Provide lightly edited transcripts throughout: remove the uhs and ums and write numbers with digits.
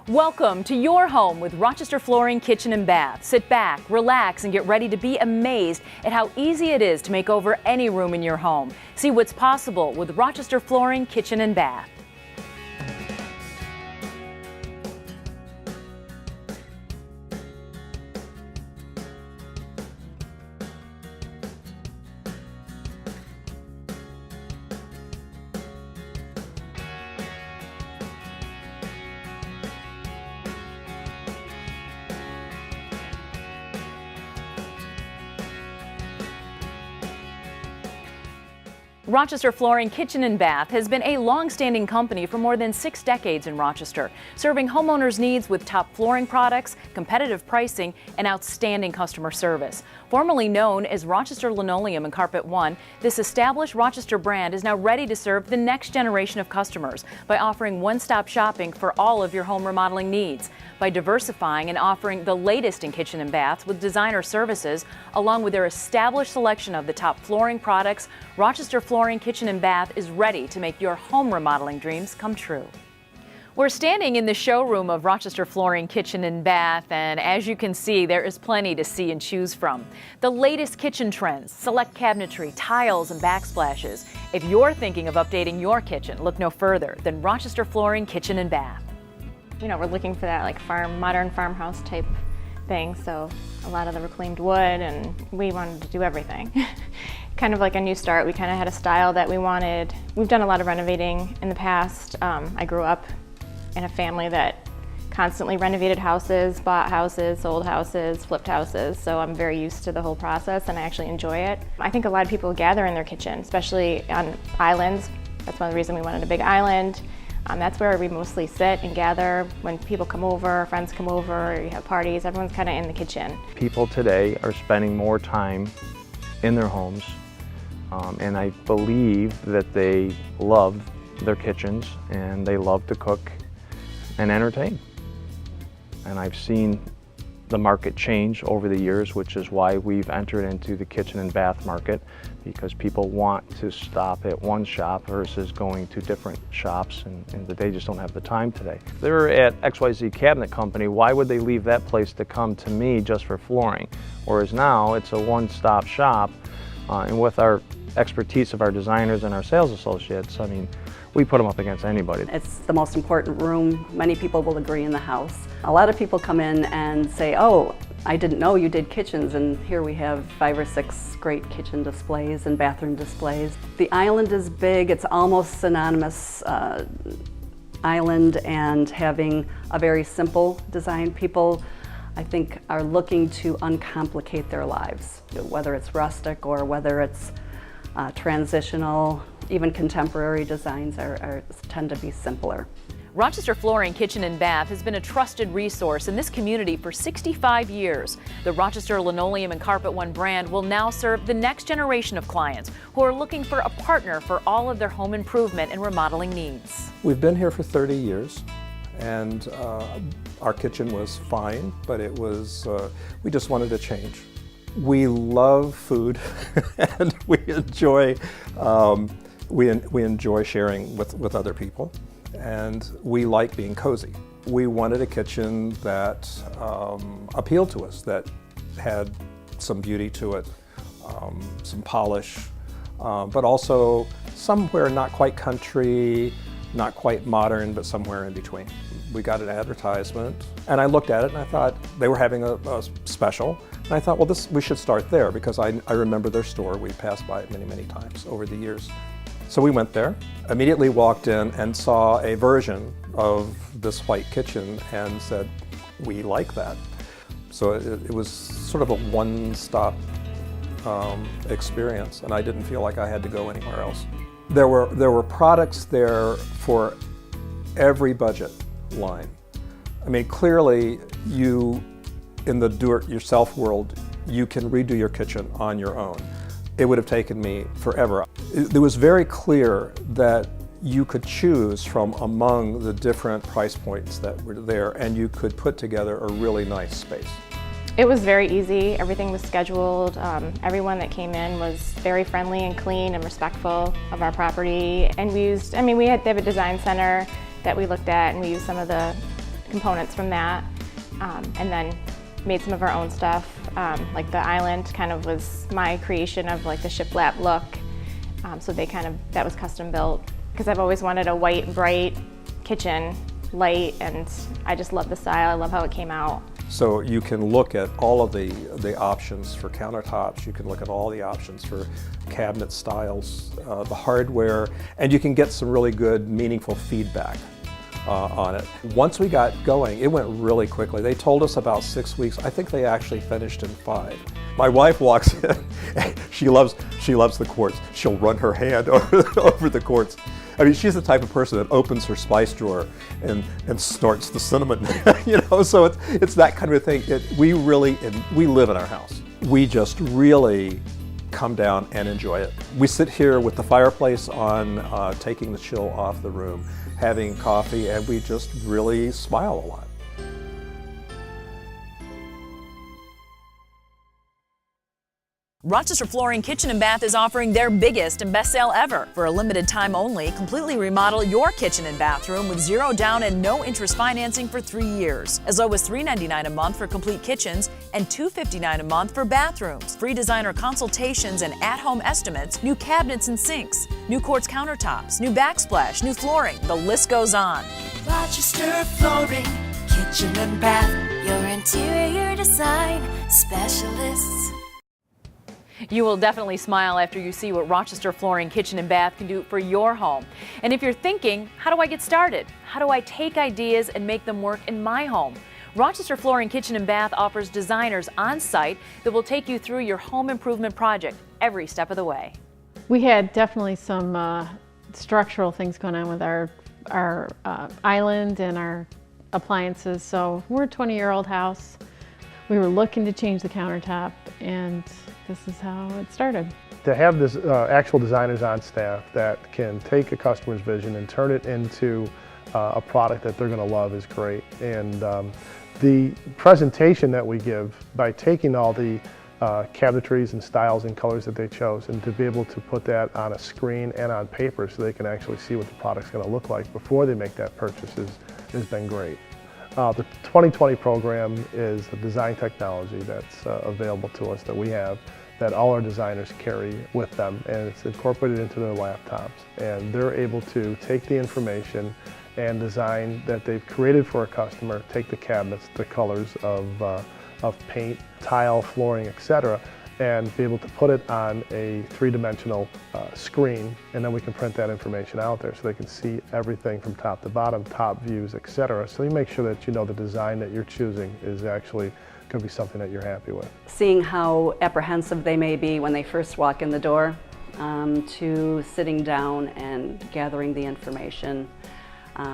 Welcome to your home with Rochester Flooring Kitchen and Bath. Sit back, relax, and get ready to be amazed at how easy it is to make over any room in your home. See what's possible with Rochester Flooring Kitchen and Bath. Rochester Flooring Kitchen and Bath has been a long-standing company for more than 6 decades in Rochester, serving homeowners' needs with top flooring products, competitive pricing, and outstanding customer service. Formerly known as Rochester Linoleum and Carpet One, this established Rochester brand is now ready to serve the next generation of customers by offering one-stop shopping for all of your home remodeling needs. By diversifying and offering the latest in kitchen and bath with designer services, along with their established selection of the top flooring products, Rochester Flooring Kitchen and Bath is ready to make your home remodeling dreams come true. We're standing in the showroom of Rochester Flooring Kitchen and Bath, and as you can see, there is plenty to see and choose from. The latest kitchen trends, select cabinetry, tiles, and backsplashes. If you're thinking of updating your kitchen, look no further than Rochester Flooring Kitchen and Bath. You know, we're looking for that like modern farmhouse type thing, so a lot of the reclaimed wood, and we wanted to do everything. Kind of like a new start. We kind of had a style that we wanted. We've done a lot of renovating in the past. I grew up in a family that constantly renovated houses, bought houses, sold houses, flipped houses, so I'm very used to the whole process and I actually enjoy it. I think a lot of people gather in their kitchen, especially on islands. That's one of the reasons we wanted a big island. That's where we mostly sit and gather when people come over, friends come over, or you have parties, everyone's kind of in the kitchen. People today are spending more time in their homes, and I believe that they love their kitchens and they love to cook and entertain. And I've seen the market change over the years, which is why we've entered into the kitchen and bath market, because people want to stop at one shop versus going to different shops, and they just don't have the time today. If they're at XYZ Cabinet Company, why would they leave that place to come to me just for flooring? Whereas now it's a one-stop shop, and with our expertise of our designers and our sales associates, I mean, we put them up against anybody. It's the most important room, many people will agree, in the house. A lot of people come in and say, oh, I didn't know you did kitchens, and here we have 5 or 6 great kitchen displays and bathroom displays. The island is big, it's almost synonymous island and having a very simple design. People, I think, are looking to uncomplicate their lives, whether it's rustic or whether it's transitional. Even contemporary designs tend to be simpler. Rochester Flooring Kitchen and Bath has been a trusted resource in this community for 65 years. The Rochester Linoleum and Carpet One brand will now serve the next generation of clients who are looking for a partner for all of their home improvement and remodeling needs. We've been here for 30 years, and our kitchen was fine, but it was, we just wanted a change. We love food and we enjoy sharing with other people, and we like being cozy. We wanted a kitchen that appealed to us, that had some beauty to it, some polish, but also somewhere not quite country, not quite modern, but somewhere in between. We got an advertisement, and I looked at it and I thought they were having a special. And I thought, well, we should start there, because I remember their store. We passed by it many, many times over the years. So we went there, immediately walked in and saw a version of this white kitchen and said, we like that. So it was sort of a one-stop experience, and I didn't feel like I had to go anywhere else. There were products there for every budget line. I mean, clearly in the do-it-yourself world, you can redo your kitchen on your own. It would have taken me forever. It was very clear that you could choose from among the different price points that were there, and you could put together a really nice space. It was very easy. Everything was scheduled. Everyone that came in was very friendly and clean and respectful of our property. And we have a design center that we looked at, and we used some of the components from that, and then made some of our own stuff. Like the island kind of was my creation of like the shiplap look. So that was custom built because I've always wanted a white, bright kitchen, light, and I just love the style. I love how it came out. So you can look at all of the options for countertops, you can look at all the options for cabinet styles, the hardware, and you can get some really good, meaningful feedback on it. Once we got going, it went really quickly. They told us about 6 weeks. I think they actually finished in 5. My wife walks in, she loves the quartz. She'll run her hand over the quartz. I mean, she's the type of person that opens her spice drawer and snorts the cinnamon, you know, so it's that kind of a thing. We live in our house. We just really come down and enjoy it. We sit here with the fireplace on, taking the chill off the room, having coffee, and we just really smile a lot. Rochester Flooring Kitchen and Bath is offering their biggest and best sale ever. For a limited time only, completely remodel your kitchen and bathroom with 0 down and no interest financing for 3 years. As low as $3.99 a month for complete kitchens and $2.59 a month for bathrooms. Free designer consultations and at-home estimates, new cabinets and sinks, new quartz countertops, new backsplash, new flooring. The list goes on. Rochester Flooring Kitchen and Bath, your interior design specialists. You will definitely smile after you see what Rochester Flooring Kitchen and Bath can do for your home. And if you're thinking, how do I get started? How do I take ideas and make them work in my home? Rochester Flooring Kitchen and Bath offers designers on site that will take you through your home improvement project every step of the way. We had definitely some structural things going on with our island and our appliances. So we're a 20-year-old house. We were looking to change the countertop, and this is how it started. To have this actual designers on staff that can take a customer's vision and turn it into a product that they're going to love is great. And the presentation that we give by taking all the cabinetries and styles and colors that they chose, and to be able to put that on a screen and on paper so they can actually see what the product's going to look like before they make that purchase has been great. The 2020 program is a design technology that's available to us that we have, that all our designers carry with them, and it's incorporated into their laptops. And they're able to take the information and design that they've created for a customer, take the cabinets, the colors of paint, tile, flooring, etc., and be able to put it on a 3-dimensional screen, and then we can print that information out there so they can see everything from top to bottom, top views, etc. So you make sure that you know the design that you're choosing is actually going to be something that you're happy with. Seeing how apprehensive they may be when they first walk in the door, to sitting down and gathering the information,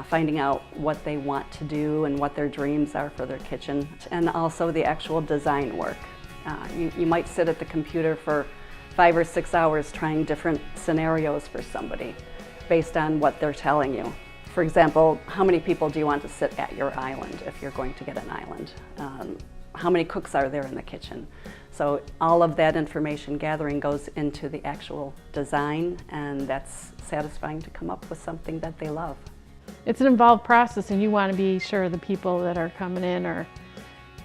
finding out what they want to do and what their dreams are for their kitchen, and also the actual design work. You might sit at the computer for 5 or 6 hours trying different scenarios for somebody based on what they're telling you. For example, how many people do you want to sit at your island if you're going to get an island? How many cooks are there in the kitchen? So all of that information gathering goes into the actual design, and that's satisfying to come up with something that they love. It's an involved process, and you want to be sure the people that are coming in are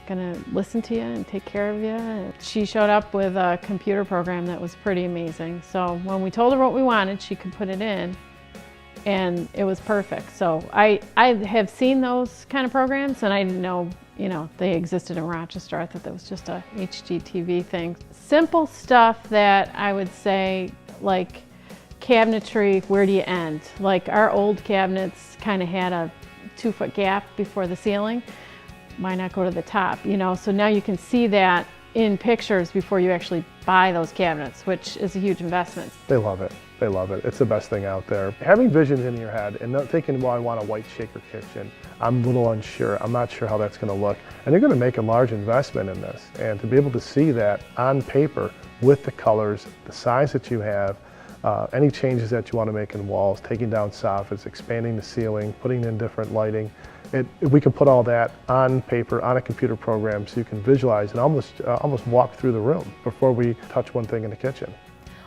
going to listen to you and take care of you. She showed up with a computer program that was pretty amazing. So when we told her what we wanted, she could put it in, and it was perfect. So I have seen those kind of programs, and I didn't know, they existed in Rochester. I thought that was just a HGTV thing. Simple stuff that I would say, like cabinetry, where do you end? Like our old cabinets kind of had a 2-foot gap before the ceiling. Why not go to the top, So now you can see that in pictures before you actually buy those cabinets, which is a huge investment. They love it. They love it. It's the best thing out there. Having visions in your head and not thinking, well, I want a white shaker kitchen. I'm a little unsure. I'm not sure how that's going to look. And you're going to make a large investment in this. And to be able to see that on paper with the colors, the size that you have, any changes that you want to make in walls, taking down soffits, expanding the ceiling, putting in different lighting, we can put all that on paper, on a computer program, so you can visualize and almost walk through the room before we touch one thing in the kitchen.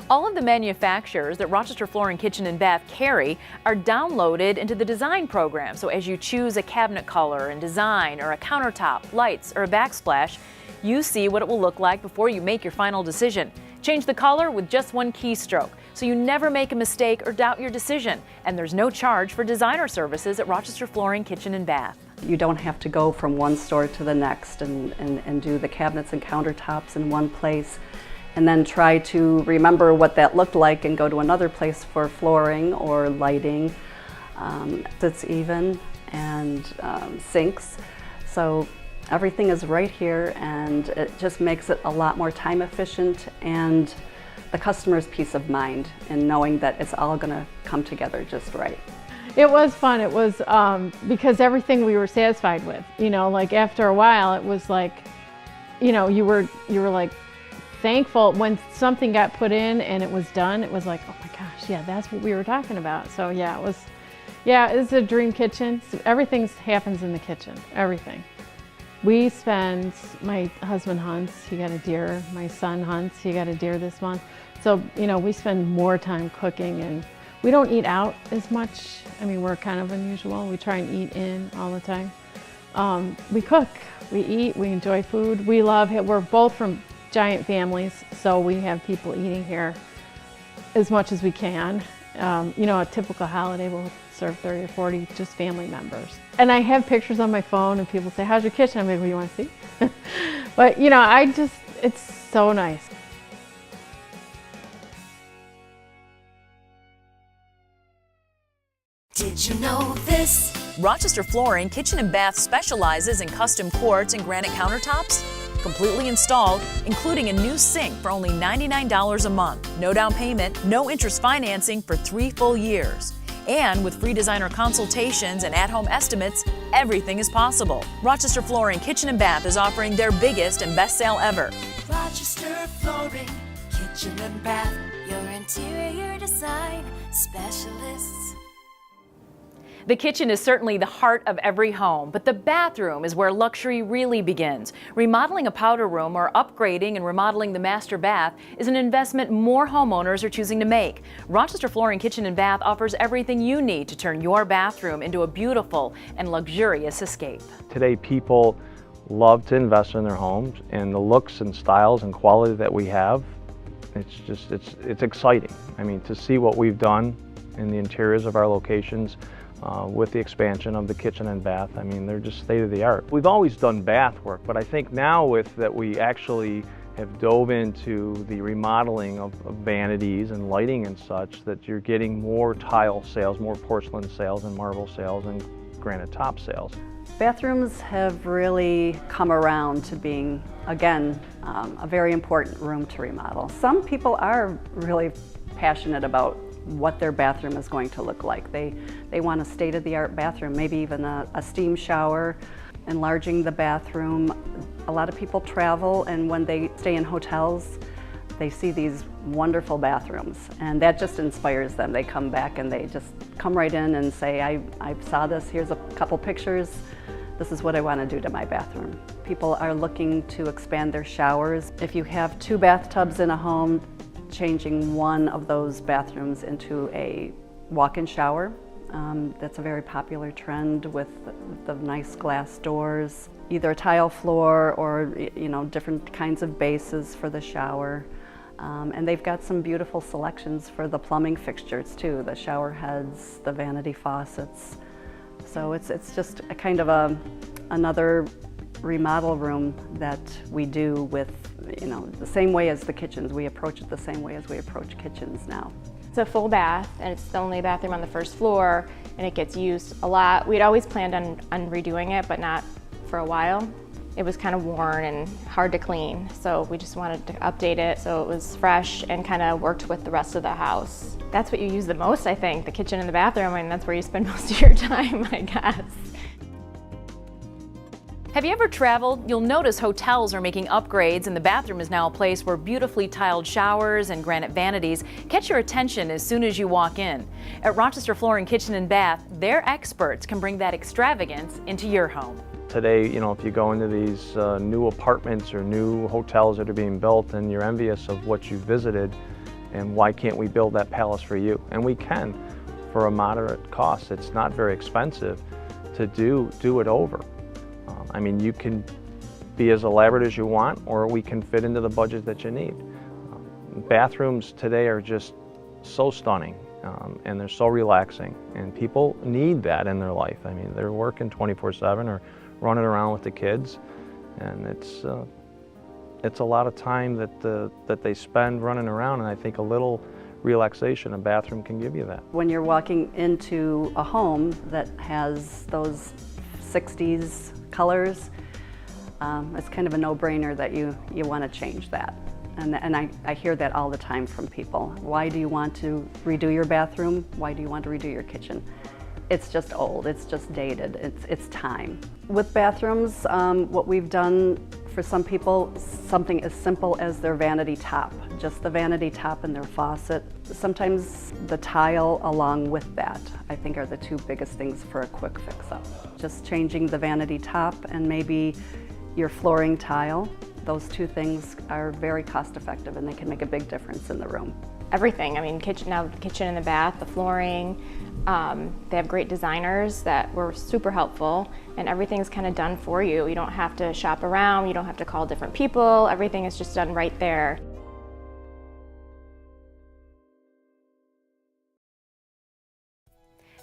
All of the manufacturers that Rochester Flooring Kitchen and Bath carry are downloaded into the design program. So as you choose a cabinet color and design, or a countertop, lights, or a backsplash, you see what it will look like before you make your final decision. Change the color with just one keystroke, so you never make a mistake or doubt your decision. And there's no charge for designer services at Rochester Flooring Kitchen and Bath. You don't have to go from one store to the next and do the cabinets and countertops in one place and then try to remember what that looked like and go to another place for flooring or lighting. It's even, and sinks. So everything is right here, and it just makes it a lot more time efficient and the customer's peace of mind in knowing that it's all going to come together just right. It was fun. It was because everything we were satisfied with. You know, like after a while, it was like, you know, you were like thankful when something got put in and it was done. It was like, oh my gosh, yeah, that's what we were talking about. So yeah, it's a dream kitchen. So everything happens in the kitchen. Everything. We spend. My husband hunts. He got a deer. My son hunts. He got a deer this month. So you know, we spend more time cooking, and we don't eat out as much. I mean, we're kind of unusual. We try and eat in all the time. We cook, we eat, we enjoy food. We love it. We're both from giant families, so we have people eating here as much as we can. You know, a typical holiday we'll serve 30 or 40 just family members. And I have pictures on my phone, and people say, how's your kitchen? I'm like, well, you want to see? But you know, it's so nice. Did you know this? Rochester Flooring Kitchen and Bath specializes in custom quartz and granite countertops, completely installed, including a new sink for only $99 a month. No down payment, no interest financing for 3 full years. And with free designer consultations and at-home estimates, everything is possible. Rochester Flooring Kitchen and Bath is offering their biggest and best sale ever. Rochester Flooring Kitchen and Bath, your interior design specialists. The kitchen is certainly the heart of every home, but the bathroom is where luxury really begins. Remodeling a powder room or upgrading and remodeling the master bath is an investment more homeowners are choosing to make. Rochester Flooring Kitchen and Bath offers everything you need to turn your bathroom into a beautiful and luxurious escape. Today, people love to invest in their homes, and the looks and styles and quality that we have, it's exciting. I mean, to see what we've done in the interiors of our locations, with the expansion of the kitchen and bath. I mean, they're just state of the art. We've always done bath work, but I think now with that we actually have dove into the remodeling of vanities and lighting and such, that you're getting more tile sales, more porcelain sales and marble sales and granite top sales. Bathrooms have really come around to being, again, a very important room to remodel. Some people are really passionate about what their bathroom is going to look like. They want a state-of-the-art bathroom, maybe even a steam shower, enlarging the bathroom. A lot of people travel, and when they stay in hotels, they see these wonderful bathrooms, and that just inspires them. They come back and they just come right in and say, I saw this, here's a couple pictures, this is what I want to do to my bathroom. People are looking to expand their showers. If you have 2 bathtubs in a home, changing one of those bathrooms into a walk-in shower. That's a very popular trend with the nice glass doors, either a tile floor or different kinds of bases for the shower. And they've got some beautiful selections for the plumbing fixtures too, the shower heads, the vanity faucets. So it's just a kind of another remodel room that we do with, the same way as the kitchens. We approach it the same way as we approach kitchens now. It's a full bath, and it's the only bathroom on the first floor, and it gets used a lot. We'd always planned on redoing it, but not for a while. It was kind of worn and hard to clean, so we just wanted to update it so it was fresh and kind of worked with the rest of the house. That's what you use the most, I think, the kitchen and the bathroom, and that's where you spend most of your time, I guess. Have you ever traveled? You'll notice hotels are making upgrades, and the bathroom is now a place where beautifully tiled showers and granite vanities catch your attention as soon as you walk in. At Rochester Flooring Kitchen and Bath, their experts can bring that extravagance into your home. Today, if you go into these new apartments or new hotels that are being built and you're envious of what you visited, And why can't we build that palace for you? And we can for a moderate cost. It's not very expensive to do it over. I mean, you can be as elaborate as you want, or we can fit into the budget that you need. Bathrooms today are just so stunning, and they're so relaxing, and people need that in their life. I mean, they're working 24/7 or running around with the kids, and it's a lot of time that they spend running around, and I think a little relaxation, a bathroom can give you that. When you're walking into a home that has those 60s colors, it's kind of a no-brainer that you want to change that. And I hear that all the time from people. Why do you want to redo your bathroom? Why do you want to redo your kitchen? It's just old, it's just dated, it's time. With bathrooms, what we've done for some people, something as simple as their vanity top, just the vanity top and their faucet. Sometimes the tile along with that, I think, are the two biggest things for a quick fix-up. Just changing the vanity top and maybe your flooring tile. Those two things are very cost-effective and they can make a big difference in the room. Everything, I mean, the kitchen and the bath, the flooring, they have great designers that were super helpful, and everything's kind of done for you. You don't have to shop around, you don't have to call different people, everything is just done right there.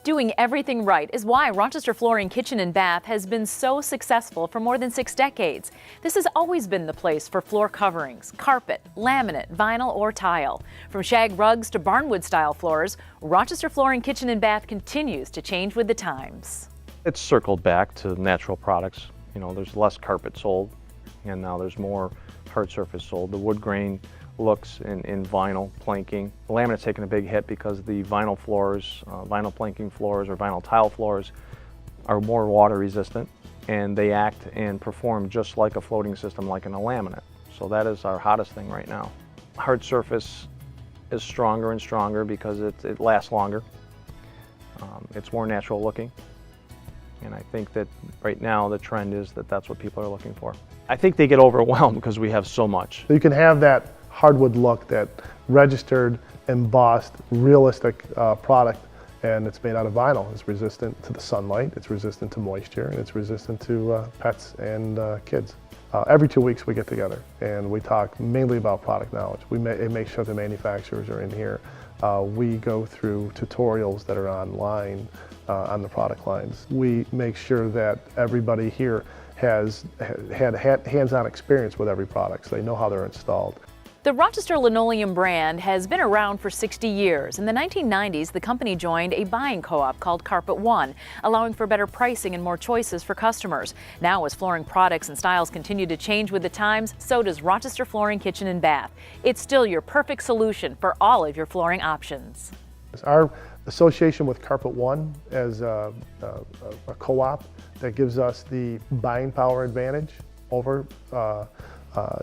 Doing everything right is why Rochester Flooring Kitchen and Bath has been so successful for more than 6 decades. This has always been the place for floor coverings, carpet, laminate, vinyl, or tile. From shag rugs to barnwood-style floors, Rochester Flooring Kitchen and Bath continues to change with the times. It's circled back to natural products. You know, there's less carpet sold, and now there's more hard surface sold. The wood grain looks in vinyl planking. The laminate's taken a big hit because the vinyl floors, vinyl planking floors or vinyl tile floors are more water resistant, and they act and perform just like a floating system like in a laminate. So that is our hottest thing right now. Hard surface is stronger and stronger because it lasts longer. It's more natural looking. And I think that right now the trend is that that's what people are looking for. I think they get overwhelmed because we have so much. So you can have that hardwood look, that registered, embossed, realistic product, and it's made out of vinyl. It's resistant to the sunlight, it's resistant to moisture, and it's resistant to pets and kids. Every 2 weeks we get together and we talk mainly about product knowledge. We make sure the manufacturers are in here. We go through tutorials that are online on the product lines. We make sure that everybody here has had hands-on experience with every product, so they know how they're installed. The Rochester Linoleum brand has been around for 60 years. In the 1990s, the company joined a buying co-op called Carpet One, allowing for better pricing and more choices for customers. Now, as flooring products and styles continue to change with the times, so does Rochester Flooring Kitchen and Bath. It's still your perfect solution for all of your flooring options. Our association with Carpet One as a co-op that gives us the buying power advantage over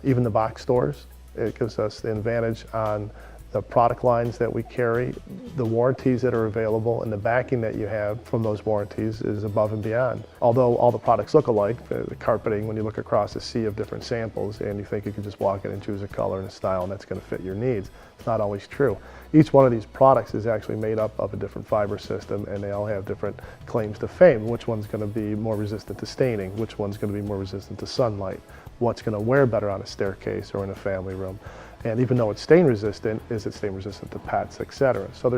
even the box stores. It gives us the advantage on the product lines that we carry, the warranties that are available, and the backing that you have from those warranties is above and beyond. Although all the products look alike, the carpeting, when you look across a sea of different samples and you think you can just walk in and choose a color and a style and that's going to fit your needs, it's not always true. Each one of these products is actually made up of a different fiber system, and they all have different claims to fame. Which one's going to be more resistant to staining? Which one's going to be more resistant to sunlight? What's going to wear better on a staircase or in a family room? And even though it's stain resistant, is it stain resistant to pets, etc. So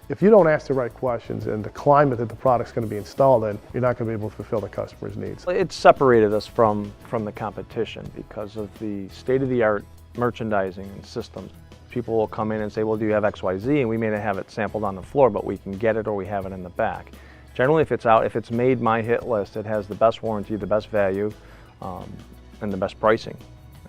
if you don't ask the right questions and the climate that the product's going to be installed in, you're not going to be able to fulfill the customer's needs. It's separated us from the competition because of the state-of-the-art merchandising and systems. People will come in and say, well, do you have XYZ? And we may not have it sampled on the floor, but we can get it or we have it in the back. Generally, if it's made my hit list, it has the best warranty, the best value, and the best pricing.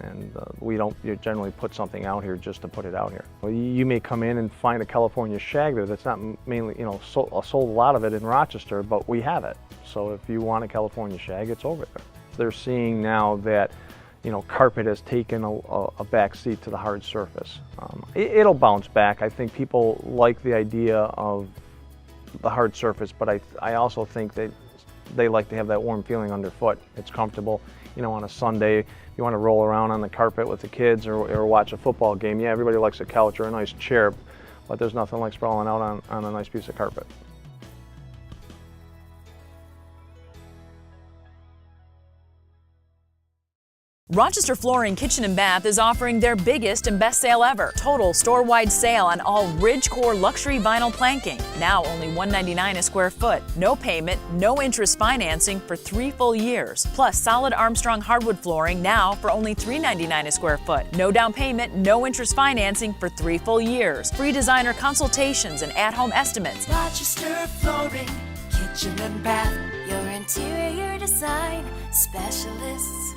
And we don't generally put something out here just to put it out here. Well, you may come in and find a California shag there that's not mainly, sold a lot of it in Rochester, but we have it. So if you want a California shag, it's over there. They're seeing now that carpet has taken a back seat to the hard surface. It'll bounce back. I think people like the idea of the hard surface, but I also think that they like to have that warm feeling underfoot. It's comfortable. You know, on a Sunday, you want to roll around on the carpet with the kids or watch a football game. Yeah, everybody likes a couch or a nice chair, but there's nothing like sprawling out on a nice piece of carpet. Rochester Flooring Kitchen and Bath is offering their biggest and best sale ever. Total store-wide sale on all Ridge Core luxury vinyl planking. Now only $199 a square foot. No payment, no interest financing for 3 full years. Plus solid Armstrong hardwood flooring now for only $399 a square foot. No down payment, no interest financing for 3 full years. Free designer consultations and at-home estimates. Rochester Flooring, Kitchen and Bath, your interior design specialists.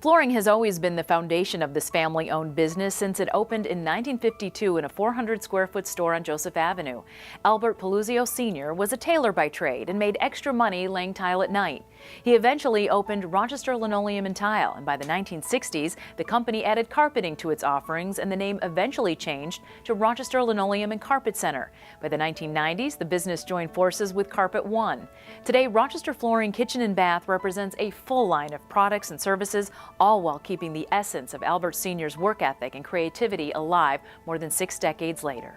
Flooring has always been the foundation of this family-owned business since it opened in 1952 in a 400-square-foot store on Joseph Avenue. Albert Peluzio Sr. was a tailor by trade and made extra money laying tile at night. He eventually opened Rochester Linoleum and Tile, and by the 1960s, the company added carpeting to its offerings, and the name eventually changed to Rochester Linoleum and Carpet Center. By the 1990s, the business joined forces with Carpet One. Today, Rochester Flooring Kitchen and Bath represents a full line of products and services, all while keeping the essence of Albert Sr.'s work ethic and creativity alive more than 6 decades later.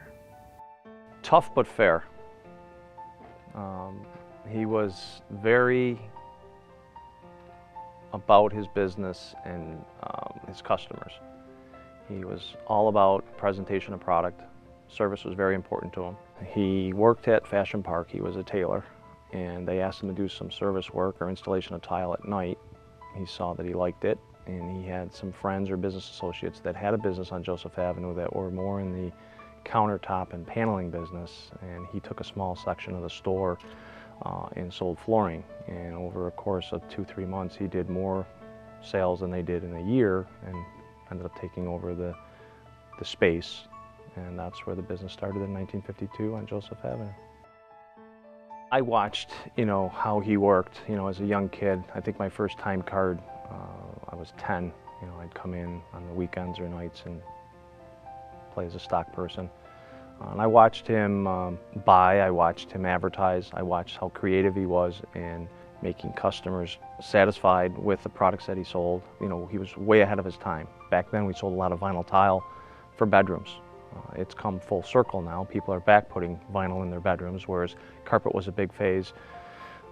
Tough but fair. He was very about his business and his customers. He was all about presentation of product. Service was very important to him. He worked at Fashion Park. He was a tailor, and they asked him to do some service work or installation of tile at night. He saw that he liked it, and he had some friends or business associates that had a business on Joseph Avenue that were more in the countertop and paneling business, and he took a small section of the store and sold flooring. And over a course of 2-3 months, he did more sales than they did in a year and ended up taking over the space. And that's where the business started in 1952 on Joseph Avenue. I watched, how he worked, as a young kid. I think my first time card, I was 10. I'd come in on the weekends or nights and play as a stock person. And I watched him buy, I watched him advertise, I watched how creative he was in making customers satisfied with the products that he sold. He was way ahead of his time. Back then we sold a lot of vinyl tile for bedrooms. It's come full circle now. People are back putting vinyl in their bedrooms, whereas carpet was a big phase,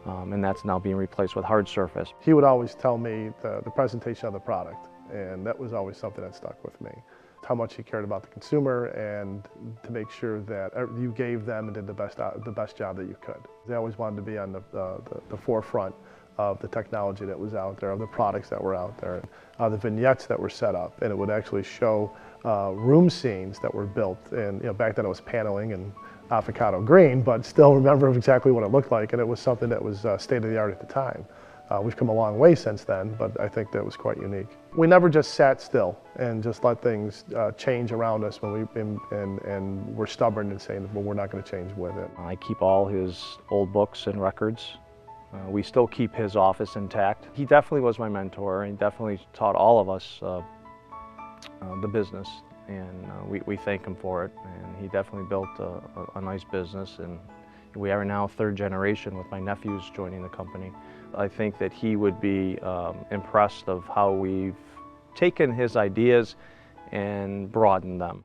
and that's now being replaced with hard surface. He would always tell me the presentation of the product, and that was always something that stuck with me. How much he cared about the consumer and to make sure that you gave them and did the best job that you could. They always wanted to be on the forefront of the technology that was out there, of the products that were out there, the vignettes that were set up, and it would actually show room scenes that were built. And back then it was paneling and avocado green, but still remember exactly what it looked like, and it was something that was state of the art at the time. We've come a long way since then, but I think that was quite unique. We never just sat still and just let things change around us when and we're stubborn and saying, well, we're not going to change with it. I keep all his old books and records. We still keep his office intact. He definitely was my mentor, and he definitely taught all of us the business, and we thank him for it. And he definitely built a nice business, and we are now 3rd generation with my nephews joining the company. I think that he would be impressed of how we've taken his ideas and broadened them.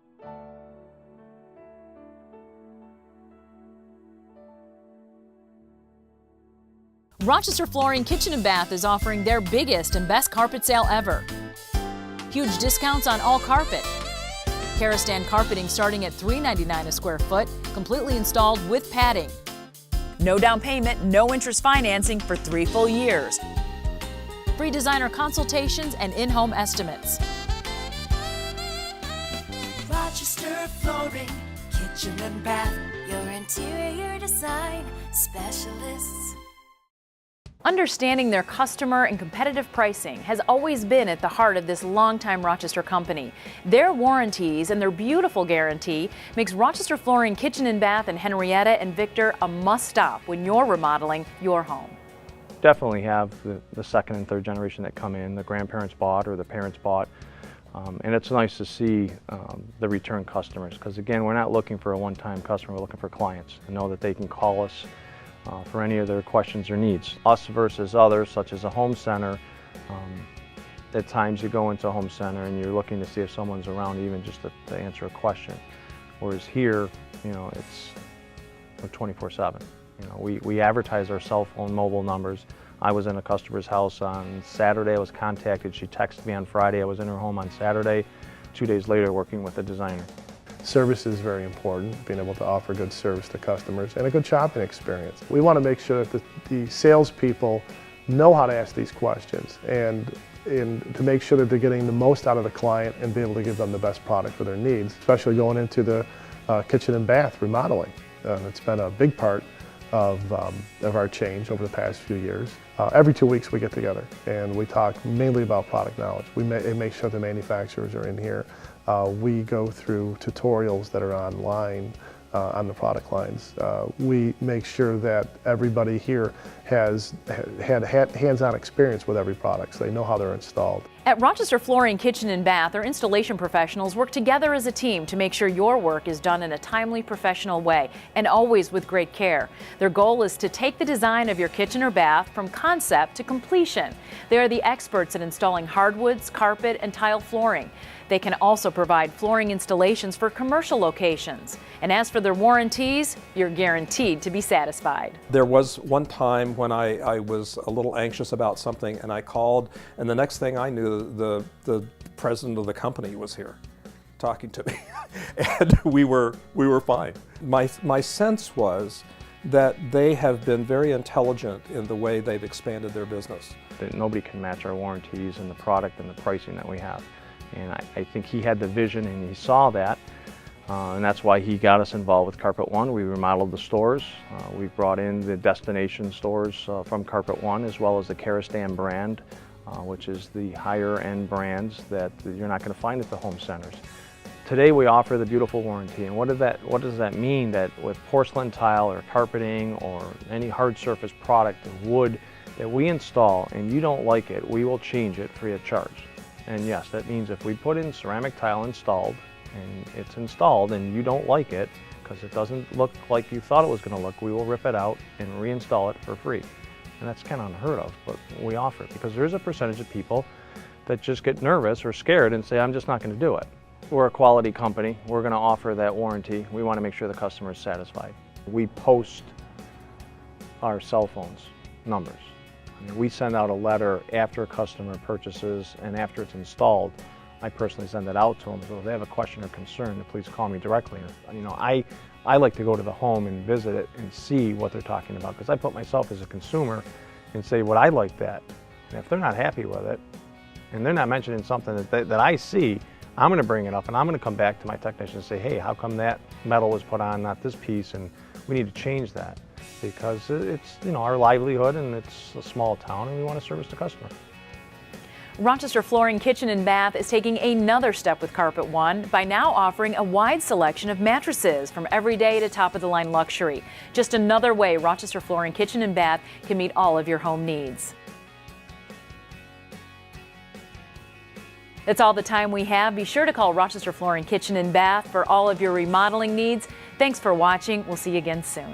Rochester Flooring Kitchen and Bath is offering their biggest and best carpet sale ever. Huge discounts on all carpet. Karastan carpeting starting at $3.99 a square foot, completely installed with padding. No down payment, no interest financing for 3 full years. Free designer consultations and in-home estimates. Rochester Flooring, Kitchen and Bath, your interior design specialists. Understanding their customer and competitive pricing has always been at the heart of this longtime Rochester company. Their warranties and their beautiful guarantee makes Rochester Flooring Kitchen and Bath in Henrietta and Victor a must-stop when you're remodeling your home. Definitely have the 2nd and 3rd generation that come in, the grandparents bought or the parents bought. And it's nice to see the return customers, because again, we're not looking for a one-time customer, we're looking for clients to know that they can call us for any of their questions or needs. Us versus others, such as a home center, at times you go into a home center and you're looking to see if someone's around even just to answer a question. Whereas here, it's 24/7. We advertise our cell phone mobile numbers. I was in a customer's house on Saturday, I was contacted, she texted me on Friday, I was in her home on Saturday, 2 days later working with a designer. Service is very important, being able to offer good service to customers and a good shopping experience. We want to make sure that the salespeople know how to ask these questions and to make sure that they're getting the most out of the client and be able to give them the best product for their needs, especially going into the kitchen and bath remodeling. It's been a big part of our change over the past few years. Every 2 weeks we get together and we talk mainly about product knowledge. We make sure the manufacturers are in here. We go through tutorials that are online on the product lines. We make sure that everybody here has had hands-on experience with every product, so they know how they're installed. At Rochester Flooring Kitchen and Bath, our installation professionals work together as a team to make sure your work is done in a timely, professional way and always with great care. Their goal is to take the design of your kitchen or bath from concept to completion. They are the experts at installing hardwoods, carpet, and tile flooring. They can also provide flooring installations for commercial locations. And as for their warranties, you're guaranteed to be satisfied. There was one time when I was a little anxious about something and I called, and the next thing I knew, the president of the company was here talking to me and we were fine. My sense was that they have been very intelligent in the way they've expanded their business. That nobody can match our warranties and the product and the pricing that we have. And I think he had the vision and he saw that, and that's why he got us involved with Carpet One. We remodeled the stores. We brought in the destination stores from Carpet One, as well as the Karastan brand, which is the higher end brands that you're not going to find at the home centers. Today we offer the beautiful warranty, and what does that mean? That with porcelain tile or carpeting or any hard surface product of wood that we install and you don't like it, we will change it free of charge. And yes, that means if we put in ceramic tile installed and it's installed and you don't like it because it doesn't look like you thought it was going to look, we will rip it out and reinstall it for free. And that's kind of unheard of, but we offer it because there's a percentage of people that just get nervous or scared and say, I'm just not going to do it. We're a quality company. We're going to offer that warranty. We want to make sure the customer is satisfied. We post our cell phones numbers. We send out a letter after a customer purchases and after it's installed. I personally send it out to them, so if they have a question or concern, to please call me directly. I like to go to the home and visit it and see what they're talking about, because I put myself as a consumer and say, would I like that? And if they're not happy with it, and they're not mentioning something that I see, I'm going to bring it up and I'm going to come back to my technician and say, hey, how come that metal was put on, not this piece, and we need to change that. Because it's our livelihood and it's a small town and we want to service the customer. Rochester Flooring Kitchen and Bath is taking another step with Carpet One by now offering a wide selection of mattresses from everyday to top-of-the-line luxury. Just another way Rochester Flooring Kitchen and Bath can meet all of your home needs. That's all the time we have. Be sure to call Rochester Flooring Kitchen and Bath for all of your remodeling needs. Thanks for watching. We'll see you again soon.